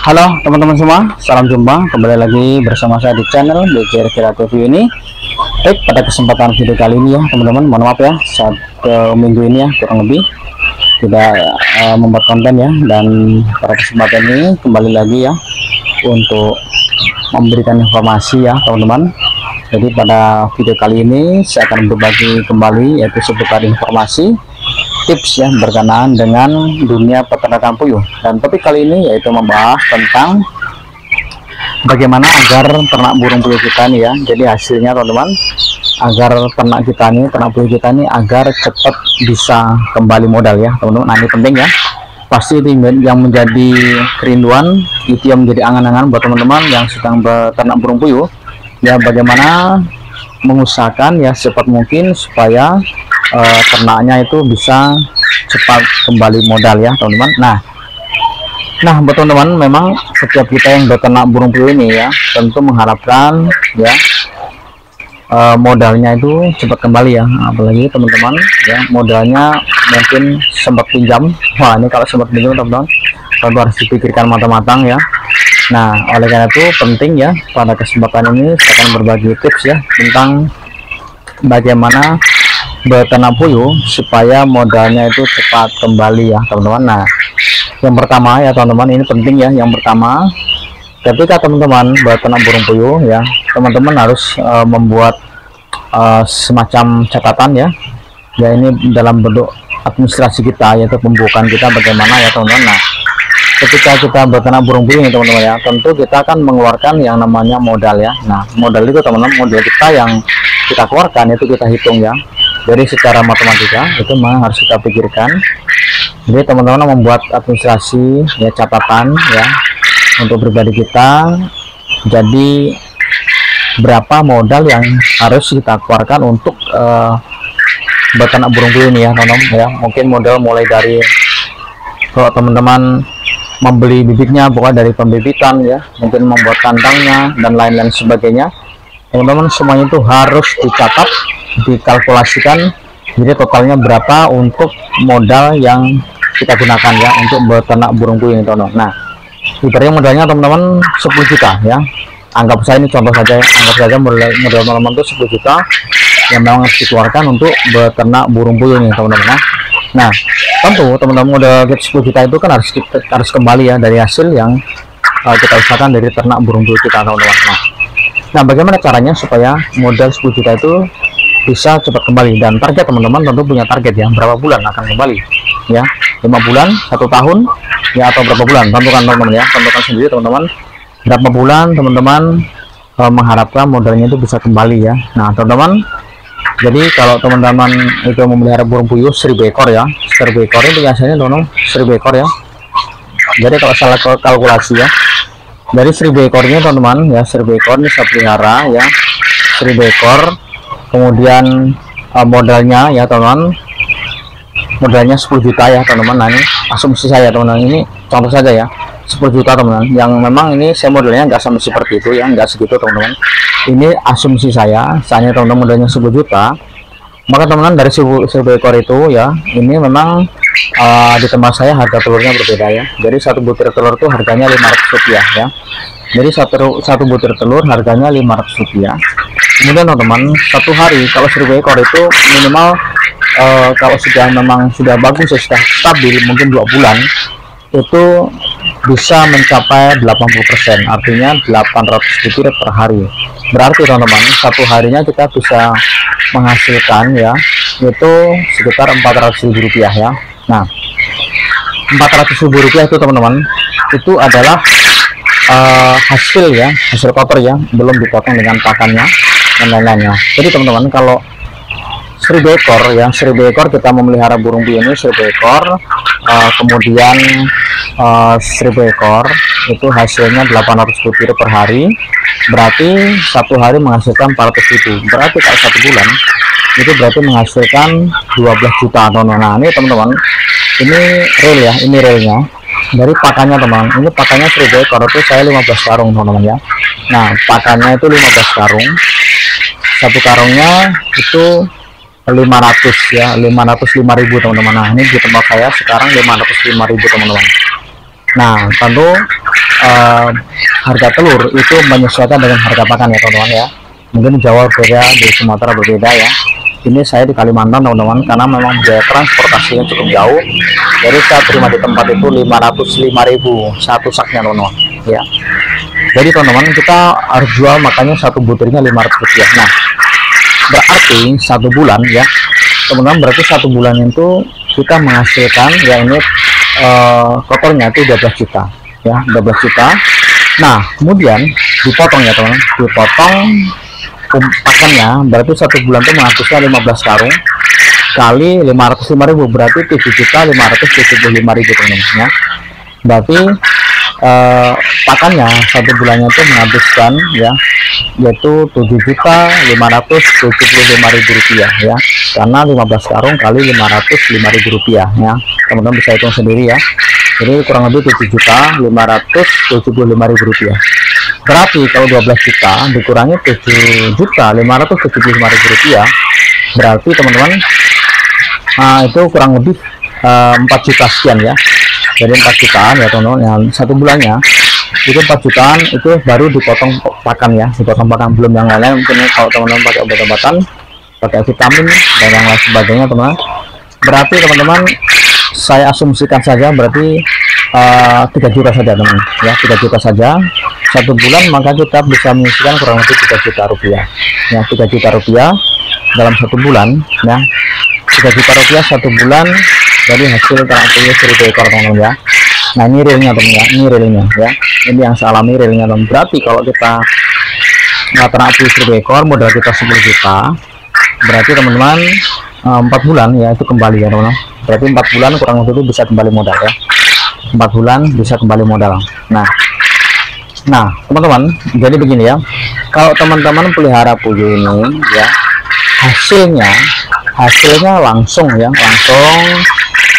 Halo teman-teman semua, salam jumpa kembali lagi bersama saya di channel BCR Kreatif ini. Baik, pada kesempatan video kali ini ya teman-teman, mohon maaf ya saat minggu ini ya kurang lebih tidak membuat konten ya, dan pada kesempatan ini kembali lagi ya untuk memberikan informasi ya teman-teman. Jadi pada video kali ini saya akan berbagi kembali yaitu seputar informasi tips ya berkenaan dengan dunia peternakan puyuh, dan topik kali ini yaitu membahas tentang bagaimana agar ternak burung puyuh kita nih ya, jadi hasilnya teman-teman, agar ternak puyuh kita ini agar cepat bisa kembali modal ya teman-teman. Nah, ini penting ya, pasti itu yang menjadi kerinduan, itu yang menjadi angan-angan buat teman-teman yang sedang beternak burung puyuh ya, bagaimana mengusahakan ya secepat mungkin supaya ternaknya itu bisa cepat kembali modal ya teman-teman. Nah buat teman-teman, memang setiap kita yang beternak burung puyuh ini ya tentu mengharapkan ya modalnya itu cepat kembali ya, apalagi teman-teman ya modalnya mungkin sempat pinjam. Wah, ini kalau sempat pinjam teman-teman tentu harus dipikirkan matang-matang ya. Nah, oleh karena itu penting ya pada kesempatan ini saya akan berbagi tips ya tentang bagaimana beternak puyuh supaya modalnya itu cepat kembali ya teman-teman. Nah, yang pertama ya teman-teman, ini penting ya. Yang pertama, ketika teman-teman beternak burung puyuh ya, teman-teman harus membuat semacam catatan ya. Ya, ini dalam bentuk administrasi kita, yaitu pembukaan kita bagaimana ya teman-teman. Nah, ketika kita beternak burung puyuh ini teman-teman ya, tentu kita akan mengeluarkan yang namanya modal ya. Nah, modal itu teman-teman, modal kita yang kita keluarkan itu kita hitung ya. Jadi secara matematika itu memang harus kita pikirkan. Jadi teman-teman membuat administrasi ya, catatan ya untuk pribadi kita. Jadi berapa modal yang harus kita keluarkan untuk beternak burung puyuh ini ya teman-teman ya. Mungkin modal mulai dari kalau teman-teman membeli bibitnya, pokoknya dari pembibitan ya, mungkin membuat kandangnya dan lain-lain sebagainya. Teman-teman semuanya itu harus dicatat, dikalkulasikan, jadi totalnya berapa untuk modal yang kita gunakan ya untuk beternak burung puyuh ini teman-teman. Nah, ibaratnya modalnya teman-teman 10 juta ya, anggap saya ini contoh saja, anggap saja modal teman-teman itu 10 juta yang memang harus dikeluarkan untuk beternak burung puyuh ini teman-teman. Nah, tentu teman-teman modal 10 juta itu kan harus kembali ya dari hasil yang kita usahakan dari ternak burung puyuh kita teman-teman. Nah, bagaimana caranya supaya modal 10 juta itu bisa cepat kembali, dan target teman-teman tentu punya target ya, berapa bulan akan kembali ya, 5 bulan, 1 tahun ya, atau berapa bulan, tentukan teman-teman ya, tentukan sendiri teman-teman berapa bulan teman-teman mengharapkan modalnya itu bisa kembali ya. Nah teman-teman, jadi kalau teman-teman itu memelihara burung puyuh 1000 ekor ya, 1000 ekor itu biasanya teman-teman 1000 ekor ya, jadi kalau salah kalkulasi ya, dari 1000 ekornya teman-teman ya, 1000 ekor ini saya pelihara ya, 1000 ekor, kemudian modalnya ya teman-teman, modalnya 10 juta ya teman-teman. Nah, ini asumsi saya teman-teman, ini contoh saja ya, 10 juta teman-teman, yang memang ini saya modelnya nggak sampai seperti itu ya, nggak segitu teman-teman, ini asumsi saya teman-teman modalnya 10 juta, maka teman-teman dari 1000 ekor itu ya, ini memang di tempat saya harga telurnya berbeda ya. Jadi satu butir telur itu harganya 500 rupiah ya, jadi satu butir telur harganya 500 rupiah. Kemudian teman-teman, satu hari kalau 1000 ekor itu minimal kalau sudah memang sudah bagus ya, sudah stabil, mungkin 2 bulan itu bisa mencapai 80%, artinya 800 butir per hari. Berarti teman-teman, satu harinya kita bisa menghasilkan ya itu sekitar 400.000 rupiah ya. Nah, 400.000 rupiah itu teman-teman, itu adalah hasil ya, hasil kotor ya, belum dipotong dengan pakannya dan lain-lainnya. Jadi teman-teman, kalau 1000 ekor ya, 1000 ekor kita memelihara burung puyuh ini 1000 ekor, kemudian 1000 ekor itu hasilnya 800 butir per hari, berarti satu hari menghasilkan 400.000, berarti kalau 1 bulan itu berarti menghasilkan 12 juta teman-teman. Nah, ini teman-teman, ini real ya, ini realnya dari pakannya teman, ini pakannya 1000 ekor itu saya 15 karung teman-teman ya. Nah, pakannya itu 15 karung, satu karungnya itu 500 ya, 505.000 teman-teman. Nah, ini di tempat saya sekarang 505.000 teman-teman. Nah, tentu eh, harga telur itu menyesuaikan dengan harga pakan ya teman-teman ya. Mungkin di Jawa berbeda, di Sumatera berbeda ya. Ini saya di Kalimantan teman-teman, karena memang biaya transportasinya cukup jauh. Jadi saya terima di tempat itu 505.000 satu saknya teman-teman ya. Jadi teman-teman kita harus jual, makanya satu butirnya Rp500. Nah berarti satu bulan ya teman-teman, berarti satu bulan itu kita menghasilkan ya ini kotornya itu 12 juta ya, 12 juta. Nah kemudian dipotong ya teman-teman, dipotong pakannya, berarti satu bulan itu menghabiskan 15 karung kali 505.000 berarti 7.575.000 teman-teman ya. Berarti pakannya satu bulannya itu menghabiskan ya yaitu 7.575.000 rupiah ya, karena 15 karung kali 505.000 rupiah ya, teman-teman bisa hitung sendiri ya. Jadi kurang lebih 7.575.000 rupiah. Berarti kalau 12 juta dikurangi 7.575.000 rupiah, berarti teman-teman itu kurang lebih 4 juta sekian ya. Jadi 4 jutaan ya teman-teman, yang satu bulannya itu 4 jutaan, itu baru dipotong pakan ya, dipotong pakan, belum yang lain-lain. Mungkin kalau teman-teman pakai obat-obatan, pakai vitamin dan yang lain sebagainya teman-teman. Berarti teman-teman saya asumsikan saja berarti 3 juta saja teman ya, 3 juta saja satu bulan, maka kita bisa menyisikan kurang lebih 3 juta rupiah ya, 3 juta rupiah dalam satu bulan ya, 3 juta rupiah satu bulan dari hasil ternak puyuh 1.000 ekor teman-teman ya. Nah ini realnya teman ya, ini realnya ya, ini yang saya alami realnya teman. Berarti kalau kita ternak puyuh 1.000 ekor, modal kita 10 juta, berarti teman-teman 4 bulan ya itu kembali ya teman-teman. Berarti 4 bulan kurang lebih itu bisa kembali modal ya, 4 bulan bisa kembali modal. Nah teman-teman, jadi begini ya, kalau teman-teman pelihara puyuh ini ya, hasilnya langsung ya, langsung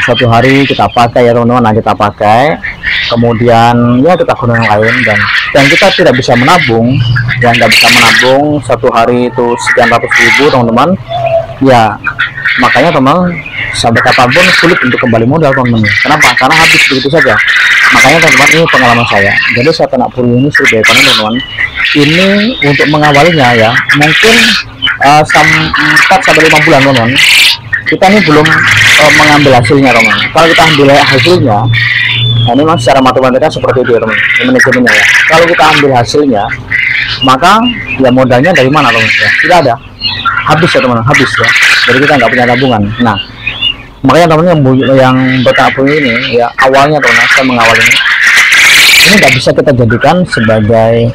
satu hari kita pakai ya teman-teman. Nah kita pakai, kemudian ya kita gunakan lain, dan kita tidak bisa menabung ya, nggak bisa menabung satu hari itu sekian ratus ribu teman-teman ya. Makanya teman sampai kapanpun sulit untuk kembali modal teman-teman. Kenapa? Karena habis begitu saja. Makanya teman-teman, ini pengalaman saya. Jadi saya ternak puyuh ini 1.000 ekor teman-teman. Ini untuk mengawalinya ya, mungkin 4 sampai 5 bulan teman-teman. Kita ini belum mengambil hasilnya teman. Kalau kita ambil hasilnya, nah ini memang secara matematika seperti itu ya teman, manajemennya ya. Kalau kita ambil hasilnya, maka ya modalnya dari mana teman ya? Tidak ada, habis ya teman, habis ya. Jadi kita nggak punya tabungan. Nah makanya teman yang berternak puyuh ini ya, awalnya teman saya mengawal ini nggak bisa kita jadikan sebagai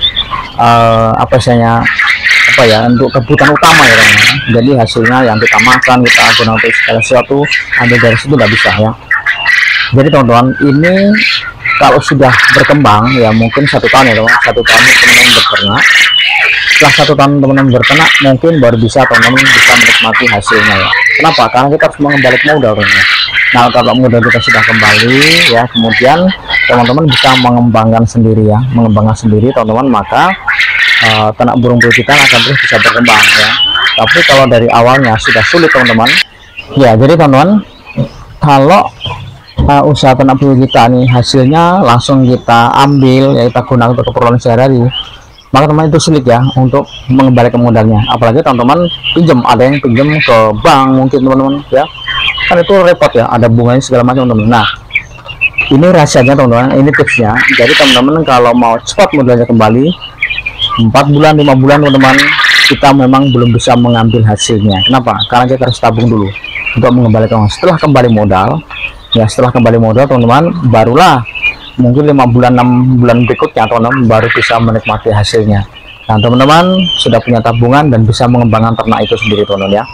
apa ya, untuk kebutuhan utama ya teman. Jadi hasilnya yang kita makan, kita gunakan untuk segala sesuatu, ambil dari situ nggak bisa ya. Jadi teman-teman, ini kalau sudah berkembang ya mungkin 1 tahun ya teman, 1 tahun teman-teman berternak. Setelah 1 tahun teman-teman berternak, mungkin baru bisa teman-teman bisa menikmati hasilnya ya. Kenapa? Karena kita harus mengembalikan modal teman-teman. Nah kalau modal kita sudah kembali ya, kemudian teman-teman bisa mengembangkan sendiri ya, mengembangkan sendiri teman-teman, maka ternak burung puyuh kita akan terus bisa berkembang ya. Tapi kalau dari awalnya sudah sulit teman-teman ya, jadi teman-teman kalau usaha ternak puyuh kita nih hasilnya langsung kita ambil ya, kita gunakan untuk keperluan sehari-hari, maka teman itu sulit ya untuk mengembalikan modalnya. Apalagi teman-teman pinjam, ada yang pinjam ke bank mungkin teman-teman ya, kan itu repot ya, ada bunganya segala macam teman-teman. Nah ini rahasianya teman-teman, ini tipsnya. Jadi teman-teman kalau mau cepat modalnya kembali, 4 bulan 5 bulan teman-teman, kita memang belum bisa mengambil hasilnya. Kenapa? Karena kita harus tabung dulu untuk mengembalikan. Setelah kembali modal ya, setelah kembali modal teman-teman, barulah mungkin 5 bulan 6 bulan berikutnya teman-teman baru bisa menikmati hasilnya. Nah teman-teman sudah punya tabungan dan bisa mengembangkan ternak itu sendiri teman-teman ya.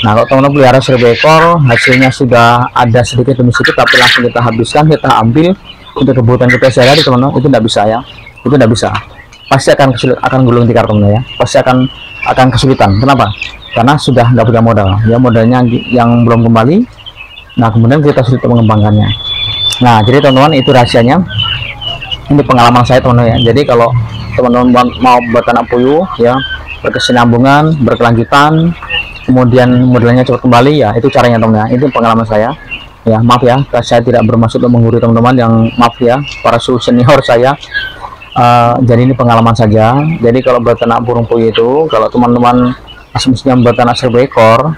Nah kalau teman-teman pelihara 1.000 ekor, hasilnya sudah ada sedikit demi sedikit, tapi langsung kita habiskan, kita ambil untuk kebutuhan kita sehari-hari teman-teman, itu tidak bisa ya, itu tidak bisa. Pasti akan kesulitan, akan gulung tikar teman-teman ya, pasti akan kesulitan. Kenapa? Karena sudah nggak punya modal ya, modalnya yang belum kembali. Nah kemudian kita sulit mengembangkannya. Nah jadi teman-teman itu rahasianya, ini pengalaman saya teman-teman ya. Jadi kalau teman-teman mau berternak puyuh ya, berkesinambungan, berkelanjutan, kemudian modalnya cepat kembali ya, itu caranya teman-teman ya. Itu pengalaman saya Ya maaf ya, saya tidak bermaksud untuk menggurui teman-teman, yang maaf ya para senior saya. Jadi ini pengalaman saja. Jadi kalau berternak burung puyuh itu, kalau teman-teman asumsinya berternak 1000 ekor,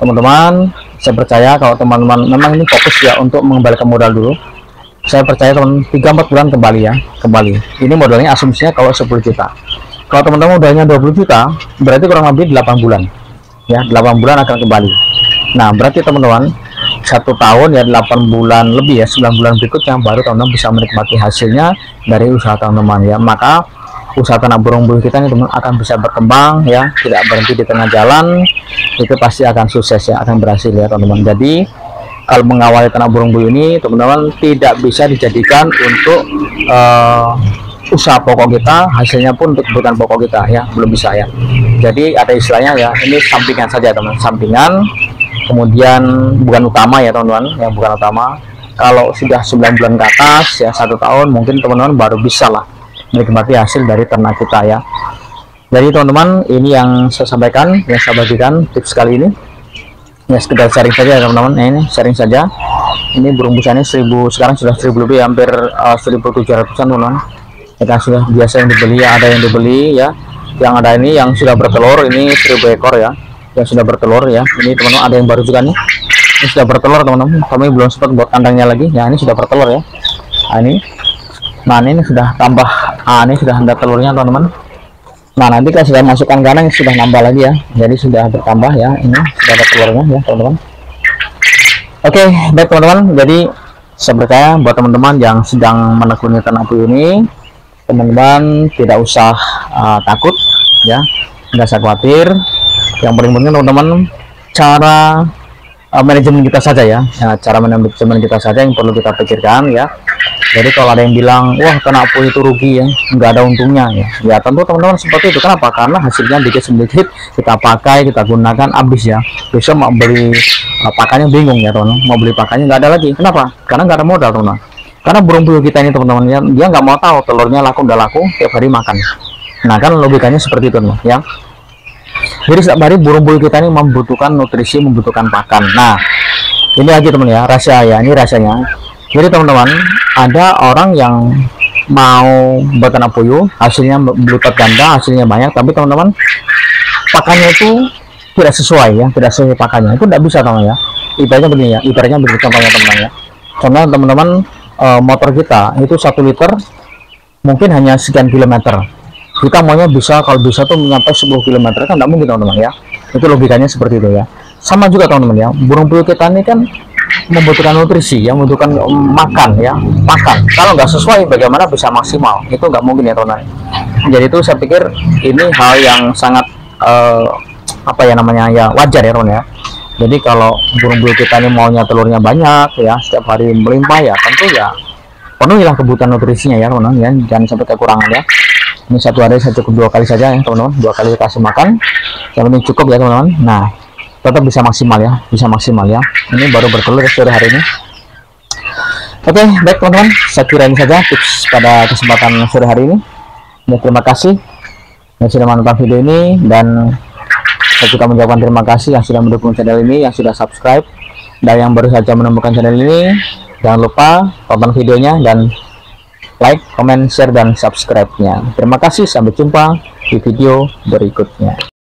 teman-teman, saya percaya kalau teman-teman memang ini fokus ya untuk mengembalikan modal dulu, saya percaya teman 3-4 bulan kembali ya, kembali. Ini modalnya asumsinya kalau 10 juta. Kalau teman-teman modalnya 20 juta, berarti kurang lebih 8 bulan. Ya, 8 bulan akan kembali. Nah, berarti teman-teman 1 tahun ya 8 bulan lebih ya, 9 bulan berikutnya baru teman-teman bisa menikmati hasilnya dari usaha teman-teman ya. Maka usaha ternak burung puyuh kita ini teman akan bisa berkembang ya, tidak berhenti di tengah jalan, itu pasti akan sukses ya, akan berhasil ya teman-teman. Jadi kalau mengawali ternak burung puyuh ini teman-teman tidak bisa dijadikan untuk usaha pokok kita, hasilnya pun untuk kebutuhan pokok kita ya, belum bisa ya. Jadi ada istilahnya ya, ini sampingan saja teman-teman, sampingan, kemudian bukan utama ya teman-teman ya, bukan utama. Kalau sudah 9 bulan ke atas ya, 1 tahun mungkin teman-teman baru bisa lah menikmati hasil dari ternak kita ya. Jadi teman-teman, ini yang saya sampaikan, yang saya bagikan tips kali ini ya, sekedar sharing saja ya teman-teman. Nah, ini sharing saja. Ini burung busanya 1000, sekarang sudah 1000 lebih, hampir 1700-an teman-teman ya, sudah biasa yang dibeli ya, ada yang dibeli ya, yang ada ini yang sudah bertelur, ini 1000 ekor ya, yang sudah bertelur ya. Ini teman-teman ada yang baru juga nih, ini sudah bertelur teman-teman, kami belum sempat buat kandangnya lagi ya, ini sudah bertelur ya. Nah ini sudah tambah, ini sudah ada telurnya teman-teman. Nah nanti kalau sudah masukkan kandang sudah nambah lagi ya, jadi sudah bertambah ya, ini sudah ada telurnya ya teman-teman. Oke, baik teman-teman, jadi saya percaya buat teman-teman yang sedang menekuni ternak puyuh ini, teman-teman tidak usah takut ya, tidak usah khawatir. Yang paling penting teman-teman, cara manajemen kita saja ya, cara manajemen kita saja yang perlu kita pikirkan ya. Jadi kalau ada yang bilang wah ternak puyuh itu rugi ya, nggak ada untungnya ya tentu teman-teman seperti itu. Kenapa? Karena hasilnya dikit-sedikit kita pakai, kita gunakan habis ya, besok mau beli pakannya bingung ya teman-teman, mau beli pakannya nggak ada lagi. Kenapa? Karena nggak ada modal teman-teman. Karena burung puyuh kita ini teman-teman ya, dia nggak mau tahu telurnya laku udah laku, tiap hari makan. Nah kan logikanya seperti itu teman ya. Jadi setiap hari burung puyuh kita ini membutuhkan nutrisi, membutuhkan pakan. Nah ini lagi teman ya, rahasia ya, ini rahasianya. Jadi teman-teman, ada orang yang mau berternak puyuh, hasilnya berlipat ganda, hasilnya banyak, tapi teman-teman pakannya itu tidak sesuai ya, tidak sesuai pakannya, itu tidak bisa teman ya. Ibaratnya begini ya, ibaratnya begini contohnya teman ya. Contohnya teman-teman, motor kita itu 1 liter mungkin hanya sekian kilometer, kita maunya bisa, kalau bisa tuh sampai 10 km, kan tidak mungkin teman-teman ya. Itu logikanya seperti itu ya. Sama juga teman-teman ya, burung puyuh kita ini kan membutuhkan nutrisi, yang membutuhkan makan ya, makan. Kalau nggak sesuai bagaimana bisa maksimal, itu nggak mungkin ya teman-teman. Jadi itu saya pikir ini hal yang sangat apa ya namanya ya, wajar ya teman ya. Jadi kalau burung puyuh kita ini maunya telurnya banyak ya, setiap hari melimpah ya, tentu ya penuhilah kebutuhan nutrisinya ya teman-teman ya, jangan sampai kekurangan ya. Ini 1 hari saya cukup 2 kali saja ya teman-teman, 2 kali kasih makan, yang penting cukup ya teman-teman. Nah tetap bisa maksimal ya, bisa maksimal ya. Ini baru bertelur sore hari ini. Oke, baik teman-teman, saya kira ini saja tips pada kesempatan sore hari ini. Ya, terima kasih yang sudah menonton video ini, dan saya juga mengucapkan terima kasih yang sudah mendukung channel ini, yang sudah subscribe, dan yang baru saja menemukan channel ini. Jangan lupa tonton videonya dan like, comment, share, dan subscribe-nya. Terima kasih, sampai jumpa di video berikutnya.